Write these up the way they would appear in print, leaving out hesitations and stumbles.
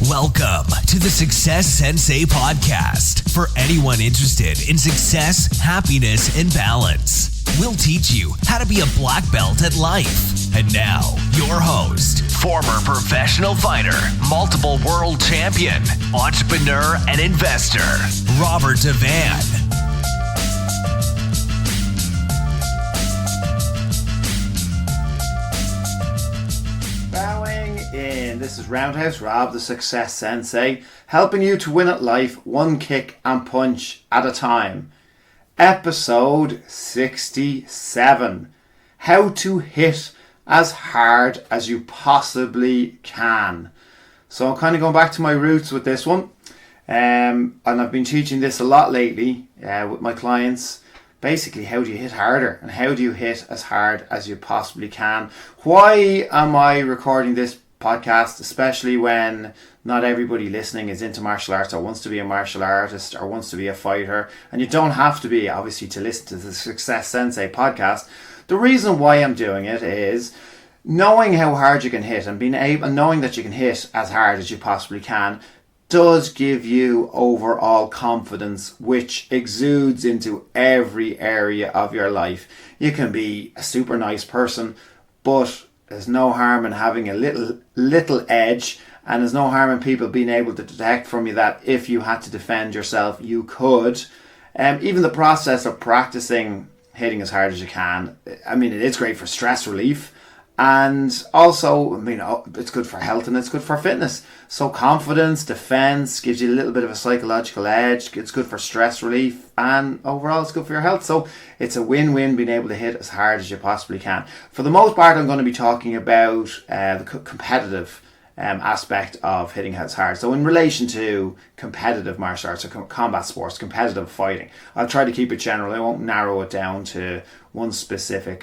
Welcome to the Success Sensei Podcast for anyone interested in success, happiness, and balance. We'll teach you how to be a black belt at life. And now, your host, former professional fighter, multiple world champion, entrepreneur, and investor, Robert Devane. This is Roundhouse, Rob the Success Sensei, helping you to win at life one kick and punch at a time. Episode 67. How to hit as hard as you possibly can. So I'm kind of going back to my roots with this one. And I've been teaching this a lot lately with my clients. Basically, how do you hit harder and how do you hit as hard as you possibly can? Why am I recording this podcast, especially when not everybody listening is into martial arts or wants to be a martial artist or wants to be a fighter? And you don't have to be, obviously, to listen to the Success Sensei podcast. The reason why I'm doing it is knowing how hard you can hit and knowing that you can hit as hard as you possibly can does give you overall confidence, which exudes into every area of your life. You can be a super nice person, but there's no harm in having a little edge, and there's no harm in people being able to detect from you that if you had to defend yourself, you could. Even the process of practicing hitting as hard as you can, I mean, it is great for stress relief. And also, I mean, it's good for health and it's good for fitness. So confidence, defense, gives you a little bit of a psychological edge. It's good for stress relief and overall it's good for your health. So it's a win-win being able to hit as hard as you possibly can. For the most part, I'm going to be talking about the competitive aspect of hitting as hard. So in relation to competitive martial arts or combat sports, competitive fighting, I'll try to keep it general. I won't narrow it down to one specific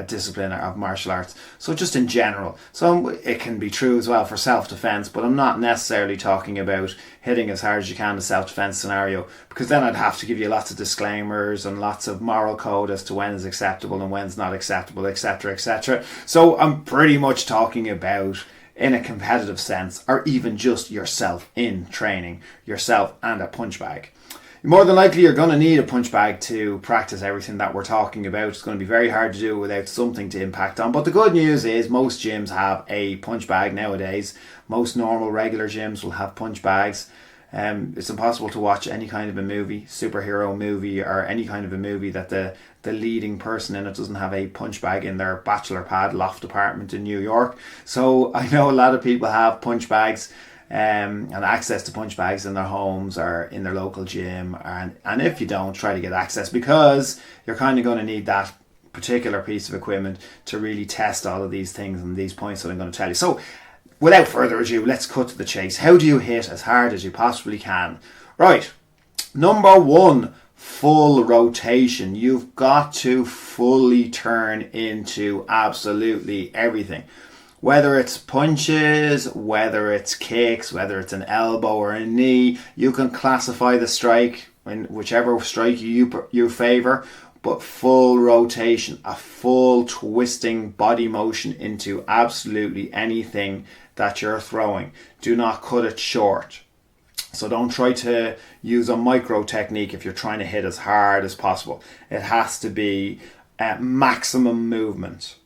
discipline of martial arts. So just in general. So it can be true as well for self-defense, but I'm not necessarily talking about hitting as hard as you can in a self-defense scenario, because then I'd have to give you lots of disclaimers and lots of moral code as to when is acceptable and when's not acceptable, etc., etc. So I'm pretty much talking about in a competitive sense, or even just yourself in training, yourself and a punch bag. More than likely, you're going to need a punch bag to practice everything that we're talking about. It's going to be very hard to do without something to impact on. But the good news is most gyms have a punch bag nowadays. Most normal, regular gyms will have punch bags. It's impossible to watch any kind of a movie, superhero movie, or any kind of a movie that the leading person in it doesn't have a punch bag in their bachelor pad loft apartment in New York. So I know a lot of people have punch bags and access to punch bags in their homes or in their local gym. And if you don't, try to get access, because you're kind of going to need that particular piece of equipment to really test all of these things and these points that I'm going to tell you. So without further ado, let's cut to the chase. How do you hit as hard as you possibly can? Right. Number one, full rotation. You've got to fully turn into absolutely everything. Whether it's punches, whether it's kicks, whether it's an elbow or a knee, you can classify the strike in whichever strike you favor. But full rotation, a full twisting body motion into absolutely anything that you're throwing. Do not cut it short. So don't try to use a micro technique if you're trying to hit as hard as possible. It has to be maximum movement.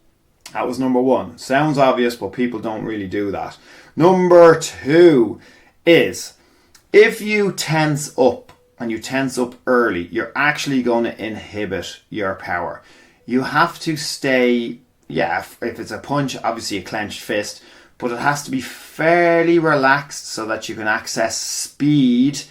That was number one. Sounds obvious, but people don't really do that. Number two is, if you tense up, and you tense up early, you're actually going to inhibit your power. You have to stay, if it's a punch, obviously a clenched fist, but it has to be fairly relaxed so that you can access speed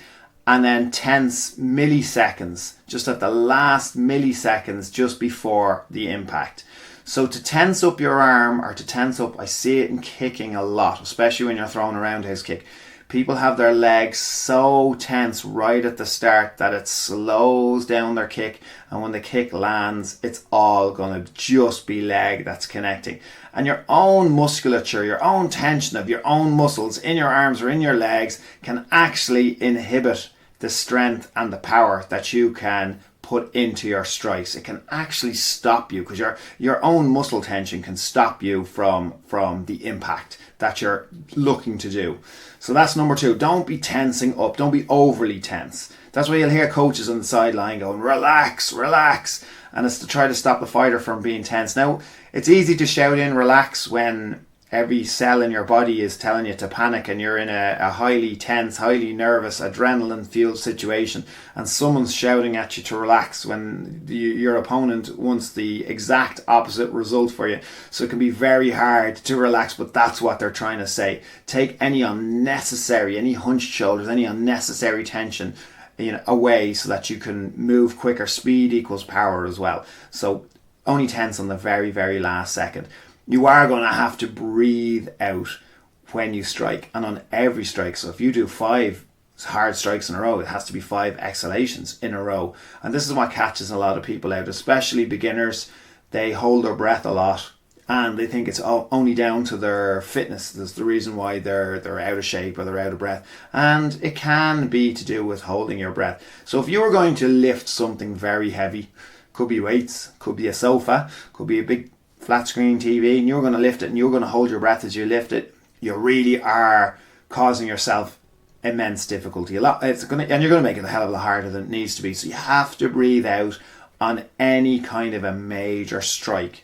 and then tense milliseconds, just at the last milliseconds just before the impact. So to tense up your arm, or to tense up, I see it in kicking a lot, especially when you're throwing a roundhouse kick. People have their legs so tense right at the start that it slows down their kick, and when the kick lands, it's all going to just be leg that's connecting. And your own musculature, your own tension of your own muscles in your arms or in your legs can actually inhibit the strength and the power that you can put into your strikes. It can actually stop you, because your own muscle tension can stop you from the impact that you're looking to do. So that's number 2. Don't be tensing up. Don't be overly tense. That's why you'll hear coaches on the sideline going, relax, relax. And it's to try to stop the fighter from being tense. Now, it's easy to shout in relax when every cell in your body is telling you to panic and you're in a highly tense, highly nervous, adrenaline-fueled situation, and someone's shouting at you to relax when your opponent wants the exact opposite result for you. So it can be very hard to relax, but that's what they're trying to say. Take any unnecessary, any hunched shoulders, any unnecessary tension away, so that you can move quicker. Speed equals power as well. So only tense on the very, very last second. You are going to have to breathe out when you strike, and on every strike. So if you do 5 hard strikes in a row, it has to be 5 exhalations in a row. And this is what catches a lot of people out, especially beginners. They hold their breath a lot and they think it's only down to their fitness. That's the reason why they're out of shape or they're out of breath. And it can be to do with holding your breath. So if you were going to lift something very heavy, could be weights, could be a sofa, could be a big flat screen TV, and you're going to lift it and you're going to hold your breath as you lift it, you really are causing yourself immense difficulty. And you're going to make it a hell of a lot harder than it needs to be. So you have to breathe out on any kind of a major strike.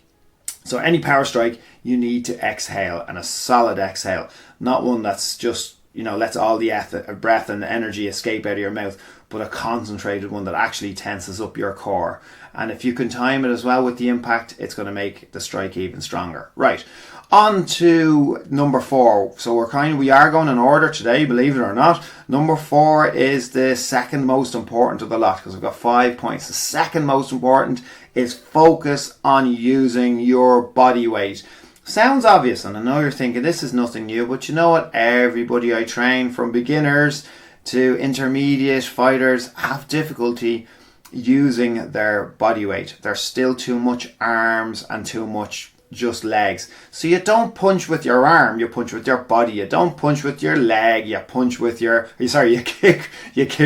So any power strike, you need to exhale, and a solid exhale, not one that's just lets all the breath and energy escape out of your mouth, but a concentrated one that actually tenses up your core. And if you can time it as well with the impact, it's going to make the strike even stronger. Right, on to number 4. So we are going in order today, believe it or not. Number 4 is the second most important of the lot, because we've got 5 points. The second most important is focus on using your body weight. Sounds obvious, and I know you're thinking this is nothing new, but you know what? Everybody I train, from beginners to intermediate fighters, have difficulty using their body weight. There's still too much arms and too much just legs. So you don't punch with your arm, you punch with your body. You don't punch with your leg, you punch with you kick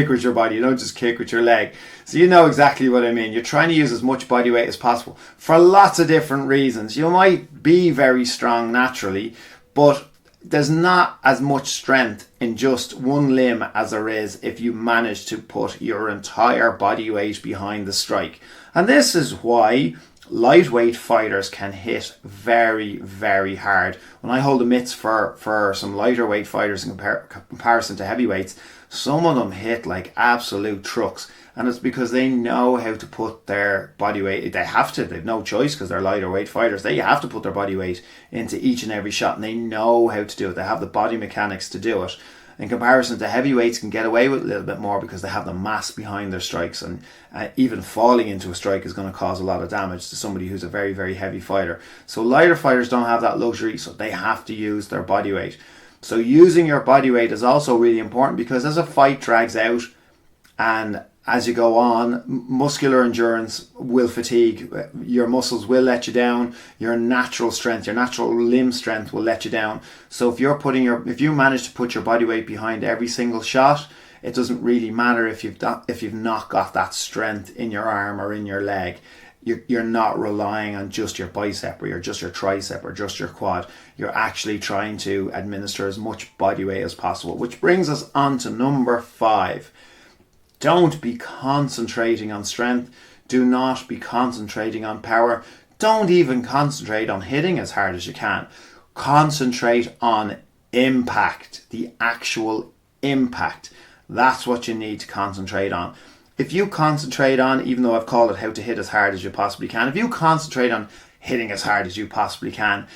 with your body. You don't just kick with your leg. So you know exactly what I mean. You're trying to use as much body weight as possible for lots of different reasons. You might be very strong naturally, but there's not as much strength in just one limb as there is if you manage to put your entire body weight behind the strike. And this is why lightweight fighters can hit very, very hard. When I hold the mitts for some lighter weight fighters in comparison to heavyweights, some of them hit like absolute trucks. And it's because they know how to put their body weight. They have to. They've no choice, because they're lighter weight fighters. They have to put their body weight into each and every shot, and they know how to do it. They have the body mechanics to do it. In comparison to heavyweights, can get away with a little bit more because they have the mass behind their strikes, and even falling into a strike is going to cause a lot of damage to somebody who's a very, very heavy fighter. So lighter fighters don't have that luxury, so they have to use their body weight. So using your body weight is also really important, because as a fight drags out and as you go on, muscular endurance will fatigue. Your muscles will let you down. Your natural strength, your natural limb strength will let you down. So if you manage to put your body weight behind every single shot, it doesn't really matter if you've not got that strength in your arm or in your leg. You're not relying on just your bicep or just your tricep or just your quad. You're actually trying to administer as much body weight as possible, which brings us on to number 5. Don't be concentrating on strength. Do not be concentrating on power. Don't even concentrate on hitting as hard as you can. Concentrate on impact, the actual impact. That's what you need to concentrate on. If you concentrate on, even though I've called it how to hit as hard as you possibly can, if you concentrate on hitting as hard as you possibly can,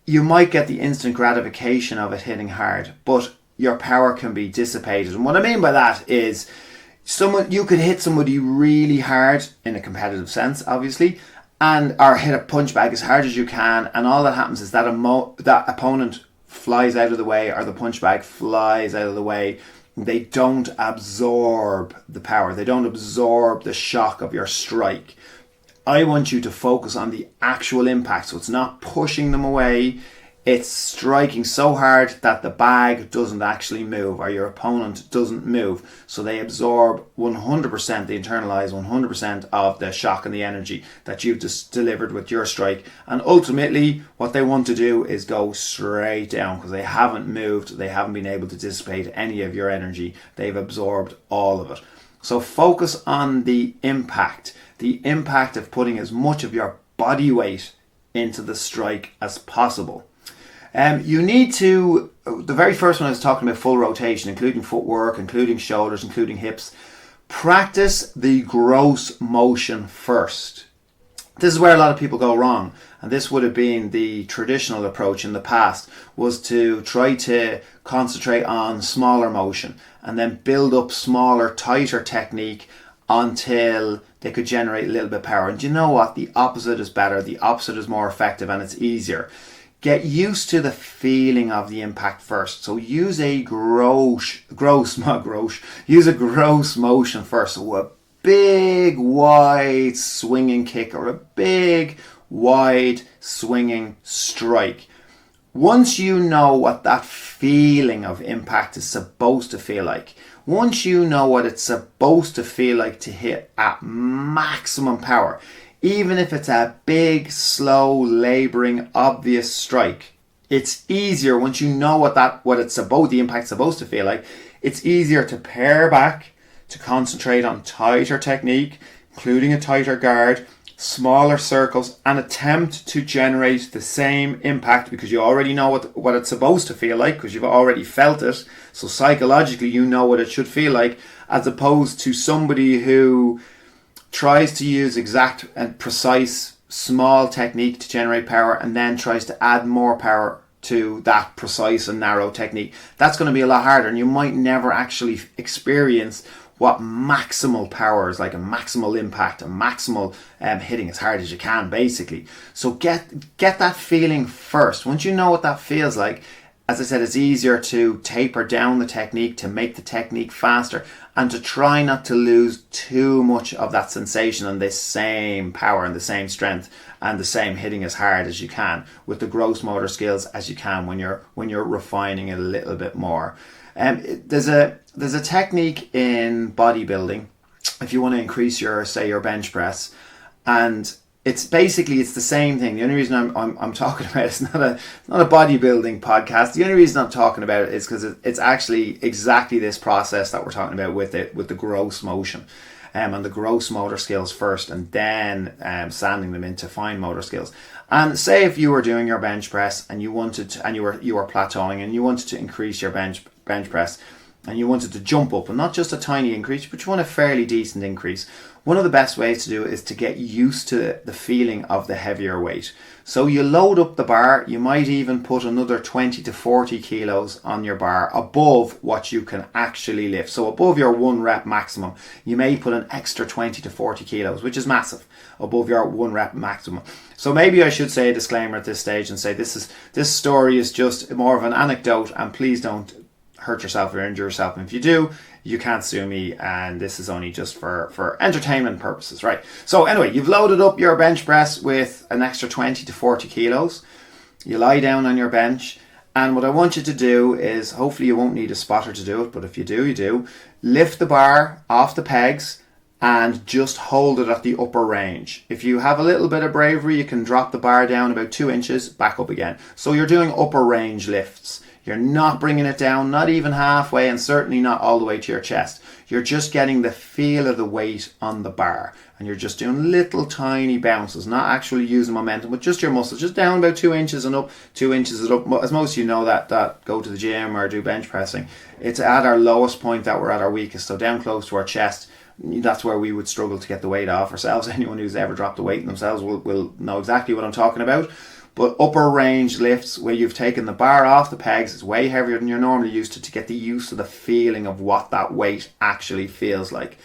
you might get the instant gratification of it hitting hard, but your power can be dissipated. And what I mean by that is, you could hit somebody really hard in a competitive sense, obviously, or hit a punch bag as hard as you can, and all that happens is that that opponent flies out of the way, or the punch bag flies out of the way. They don't absorb the power. They don't absorb the shock of your strike. I want you to focus on the actual impact. So it's not pushing them away. it's striking so hard that the bag doesn't actually move, or your opponent doesn't move. So they absorb 100%, they internalize 100% of the shock and the energy that you've just delivered with your strike. And ultimately, what they want to do is go straight down, because they haven't moved, they haven't been able to dissipate any of your energy. They've absorbed all of it. So focus on the impact of putting as much of your body weight into the strike as possible. You need to, the very first one I was talking about, full rotation, including footwork, including shoulders, including hips. Practice the gross motion first. This is where a lot of people go wrong, and this would have been the traditional approach in the past, was to try to concentrate on smaller motion and then build up smaller, tighter technique until they could generate a little bit of power. And you know what? The opposite is better. The opposite is more effective, and it's easier. Get used to the feeling of the impact first. So use a gross motion first. So a big, wide swinging kick or a big, wide swinging strike. Once you know what that feeling of impact is supposed to feel like, once you know what it's supposed to feel like to hit at maximum power, even if it's a big, slow, laboring, obvious strike, it's easier once you know the impact's supposed to feel like. It's easier to pare back, to concentrate on tighter technique, including a tighter guard, smaller circles, and attempt to generate the same impact, because you already know what it's supposed to feel like, because you've already felt it. So psychologically, you know what it should feel like, as opposed to somebody who tries to use exact and precise small technique to generate power and then tries to add more power to that precise and narrow technique. That's going to be a lot harder, and you might never actually experience what maximal power is like, a maximal impact, a maximal hitting as hard as you can, basically. So get that feeling first. Once you know what that feels like, as I said, it's easier to taper down the technique, to make the technique faster, and to try not to lose too much of that sensation and the same power and the same strength and the same hitting as hard as you can with the gross motor skills as you can when you're refining it a little bit more. There's a technique in bodybuilding if you want to increase your bench press, and it's the same thing. The only reason I'm talking about it's not a bodybuilding podcast. The only reason I'm talking about it is because it's actually exactly this process that we're talking about with the gross motion, and the gross motor skills first, and then sanding them into fine motor skills. And say if you were doing your bench press and you were plateauing and you wanted to increase your bench press, and you wanted to jump up, and not just a tiny increase, but you want a fairly decent increase. One of the best ways to do it is to get used to the feeling of the heavier weight. So you load up the bar, you might even put another 20 to 40 kilos on your bar above what you can actually lift. So above your 1 rep maximum, you may put an extra 20 to 40 kilos, which is massive, above your 1 rep maximum. So maybe I should say a disclaimer at this stage and say this story is just more of an anecdote, and please don't hurt yourself or injure yourself. And if you do, you can't sue me, and this is only just for entertainment purposes, right? So anyway, you've loaded up your bench press with an extra 20 to 40 kilos. You lie down on your bench, and what I want you to do is, hopefully you won't need a spotter to do it, but if you do, you do. Lift the bar off the pegs and just hold it at the upper range. If you have a little bit of bravery, you can drop the bar down about 2 inches, back up again. So you're doing upper range lifts. You're not bringing it down, not even halfway, and certainly not all the way to your chest. You're just getting the feel of the weight on the bar, and you're just doing little tiny bounces, not actually using momentum, but just your muscles, just down about 2 inches and up, 2 inches and up. As most of you know that go to the gym or do bench pressing, it's at our lowest point that we're at our weakest, so down close to our chest. That's where we would struggle to get the weight off ourselves. Anyone who's ever dropped the weight themselves will know exactly what I'm talking about. But upper range lifts, where you've taken the bar off the pegs, it's way heavier than you're normally used to get the use of the feeling of what that weight actually feels like.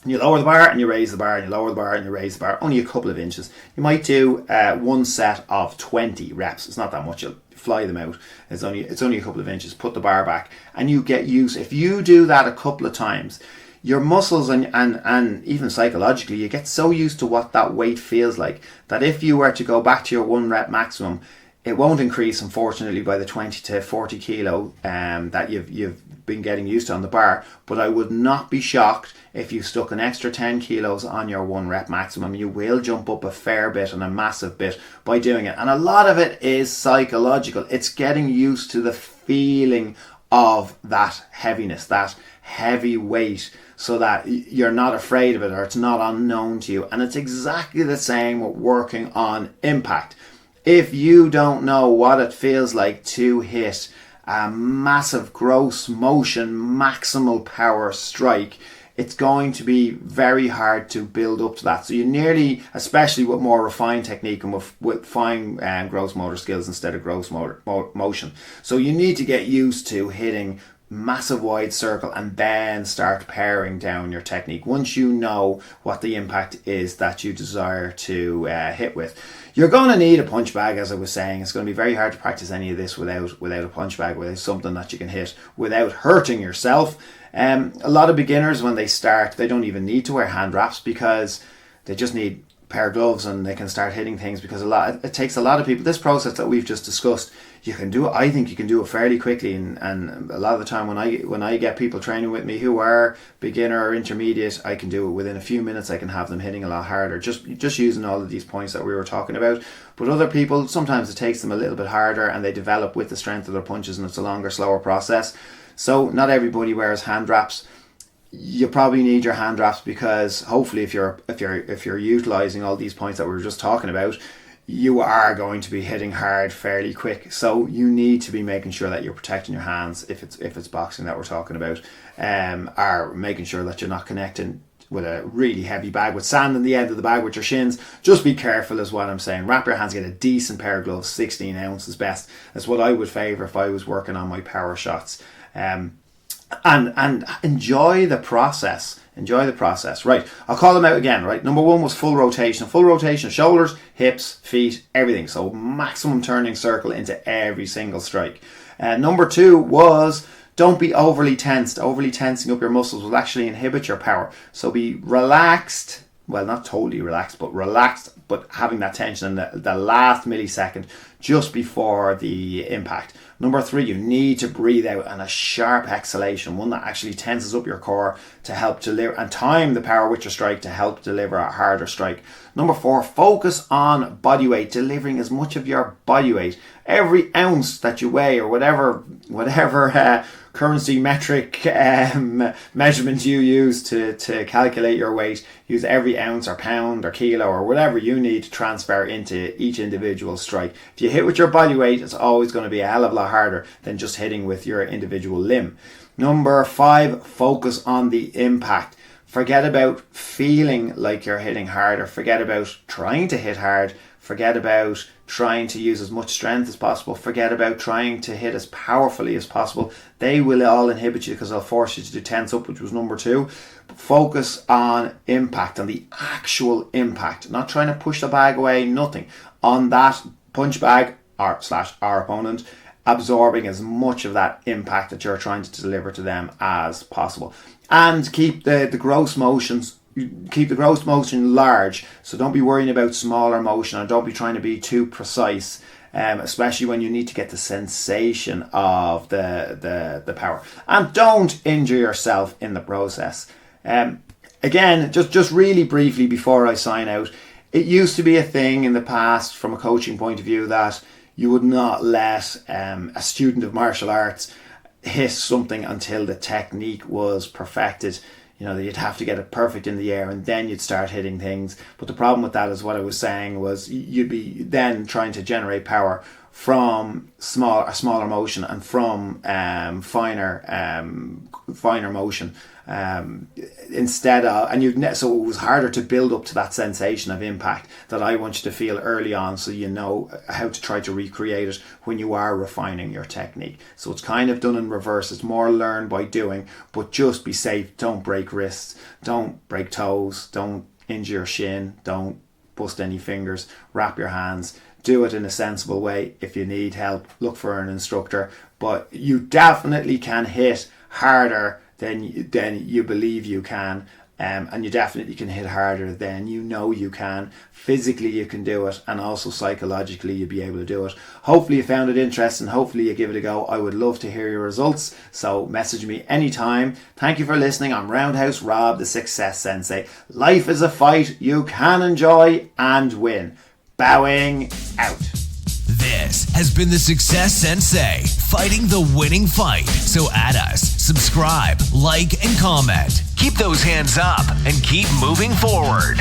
And you lower the bar and you raise the bar, and you lower the bar and you raise the bar, only a couple of inches. You might do one set of 20 reps. It's not that much. You'll fly them out. It's only a couple of inches. Put the bar back and you get used. If you do that a couple of times, your muscles and even psychologically, you get so used to what that weight feels like that if you were to go back to your 1 rep maximum, It won't increase, unfortunately, by the 20 to 40 kilo that you've been getting used to on the bar, but I would not be shocked if you stuck an extra 10 kilos on your 1 rep maximum. You will jump up a fair bit and a massive bit by doing it. And a lot of it is psychological. It's getting used to the feeling of that heaviness, that heavy weight, so that you're not afraid of it or it's not unknown to you. And it's exactly the same with working on impact. If you don't know what it feels like to hit a massive gross motion maximal power strike, it's going to be very hard to build up to that. So you nearly, especially with more refined technique and with fine gross motor skills instead of gross motion. So you need to get used to hitting massive wide circle and then start paring down your technique once you know what the impact is that you desire to hit with. You're going to need a punch bag, as I was saying. It's going to be very hard to practice any of this without a punch bag, without something that you can hit without hurting yourself. A lot of beginners, when they start, they don't even need to wear hand wraps because they just need a pair of gloves and they can start hitting things, because it takes a lot of people. This process that we've just discussed, you can do it. I think you can do it fairly quickly, and a lot of the time when I get people training with me who are beginner or intermediate, I can do it within a few minutes. I can have them hitting a lot harder, just using all of these points that we were talking about. But other people, sometimes it takes them a little bit harder and they develop with the strength of their punches, and it's a longer, slower process. So not everybody wears hand wraps. You probably need your hand wraps because hopefully if you're utilizing all these points that we were just talking about, you are going to be hitting hard fairly quick. So you need to be making sure that you're protecting your hands if it's boxing that we're talking about, or making sure that you're not connecting with a really heavy bag with sand in the end of the bag with your shins. Just be careful is what I'm saying. Wrap your hands, get a decent pair of gloves, 16 ounces best. That's what I would favour if I was working on my power shots. And enjoy the process. Right, I'll call them out again. Right, number 1 was full rotation, shoulders, hips, feet, everything. So maximum turning circle into every single strike. Number 2 was don't be overly tensed. Overly tensing up your muscles will actually inhibit your power. So be relaxed. Well, not totally relaxed, but having that tension in the last millisecond just before the impact. Number 3, you need to breathe out and a sharp exhalation, one that actually tenses up your core to help deliver and time the power with your strike to help deliver a harder strike. Number 4, focus on body weight, delivering as much of your body weight. Every ounce that you weigh, or whatever currency metric measurement you use to calculate your weight, use every ounce or pound or kilo or whatever you need to transfer into each individual strike. If you hit with your body weight, it's always going to be a hell of a lot harder than just hitting with your individual limb. Number 5, focus on the impact. Forget about feeling like you're hitting hard, or forget about trying to hit hard. Forget about trying to use as much strength as possible. Forget about trying to hit as powerfully as possible. They will all inhibit you because they'll force you to tense up, which was number 2. But focus on impact, on the actual impact. Not trying to push the bag away, nothing. On that punch bag or our opponent, absorbing as much of that impact that you're trying to deliver to them as possible. And keep the gross motions. Keep the gross motion large, so don't be worrying about smaller motion, and don't be trying to be too precise, especially when you need to get the sensation of the power. And don't injure yourself in the process. Again, just really briefly before I sign out, it used to be a thing in the past from a coaching point of view that you would not let a student of martial arts hit something until the technique was perfected. You know, you'd have to get it perfect in the air and then you'd start hitting things. But the problem with that is what I was saying was you'd be then trying to generate power from smaller motion and from finer motion instead of, and so it was harder to build up to that sensation of impact that I want you to feel early on, so you know how to try to recreate it when you are refining your technique. So it's kind of done in reverse. It's more learn by doing, but just be safe. Don't break wrists, don't break toes, don't injure your shin, don't bust any fingers, wrap your hands. Do it in a sensible way. If you need help, look for an instructor. But you definitely can hit harder than you believe you can. and you definitely can hit harder than you know you can. Physically you can do it, and also psychologically you'll be able to do it. Hopefully you found it interesting. Hopefully you give it a go. I would love to hear your results, so message me anytime. Thank you for listening. I'm Roundhouse Rob, the Success Sensei. Life is a fight you can enjoy and win. Bowing out. This has been the Success Sensei, fighting the winning fight. So add us, subscribe, like, and comment. Keep those hands up and keep moving forward.